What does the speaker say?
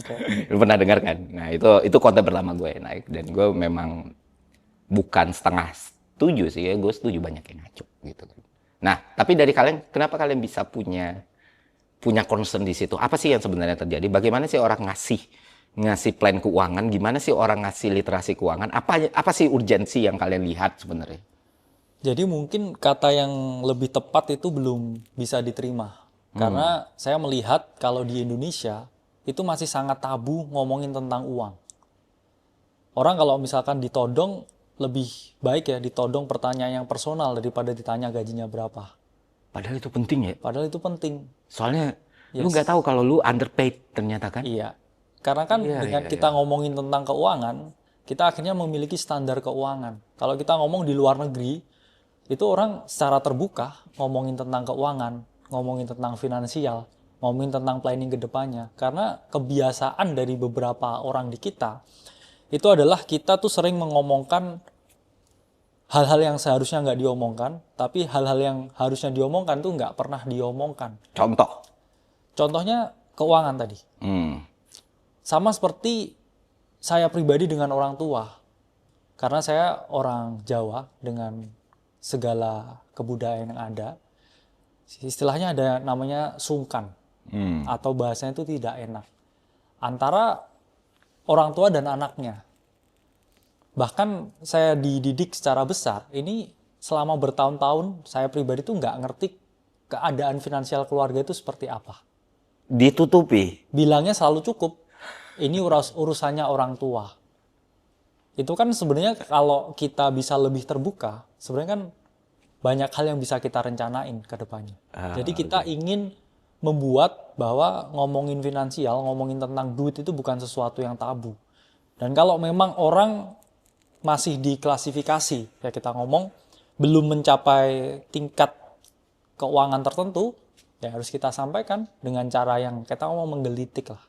Oke. Lu pernah dengar kan? Nah, itu konten pertama gue naik dan gue memang bukan setengah setuju sih ya, gue setuju banyak yang ngaco gitu kan. Nah, tapi dari kalian, kenapa kalian bisa punya concern di situ? Apa sih yang sebenarnya terjadi? Bagaimana sih orang ngasih plan keuangan? Gimana sih orang ngasih literasi keuangan? Apa sih urgensi yang kalian lihat sebenarnya? Jadi mungkin kata yang lebih tepat itu belum bisa diterima. Karena saya melihat kalau di Indonesia itu masih sangat tabu ngomongin tentang uang. Orang kalau misalkan ditodong lebih baik ya ditodong pertanyaan yang personal daripada ditanya gajinya berapa. Padahal itu penting ya. Padahal itu penting. Soalnya lu nggak tahu Yes. kalau lu underpaid ternyata kan? Iya. Karena kan Iya, dengan iya, iya. kita ngomongin tentang keuangan, kita akhirnya memiliki standar keuangan. Kalau kita ngomong di luar negeri, itu orang secara terbuka ngomongin tentang keuangan, ngomongin tentang finansial, ngomongin tentang planning ke depannya. Karena kebiasaan dari beberapa orang di kita, itu adalah kita tuh sering mengomongkan hal-hal yang seharusnya nggak diomongkan, tapi hal-hal yang harusnya diomongkan tuh nggak pernah diomongkan. Contoh. Contohnya keuangan tadi. Hmm. Sama seperti saya pribadi dengan orang tua. Karena saya orang Jawa dengan segala kebudayaan yang ada. Istilahnya ada namanya sungkan. Atau bahasanya itu tidak enak. Antara orang tua dan anaknya. Bahkan saya dididik secara besar. Ini selama bertahun-tahun saya pribadi tuh nggak ngerti keadaan finansial keluarga itu seperti apa. Ditutupi. Bilangnya selalu cukup. Ini urusannya orang tua. Itu kan sebenarnya kalau kita bisa lebih terbuka, sebenarnya kan banyak hal yang bisa kita rencanain ke depannya. Jadi kita ingin membuat bahwa ngomongin finansial, ngomongin tentang duit itu bukan sesuatu yang tabu. Dan kalau memang orang masih diklasifikasi, ya kita ngomong, belum mencapai tingkat keuangan tertentu, ya harus kita sampaikan dengan cara yang kita ngomong menggelitik lah.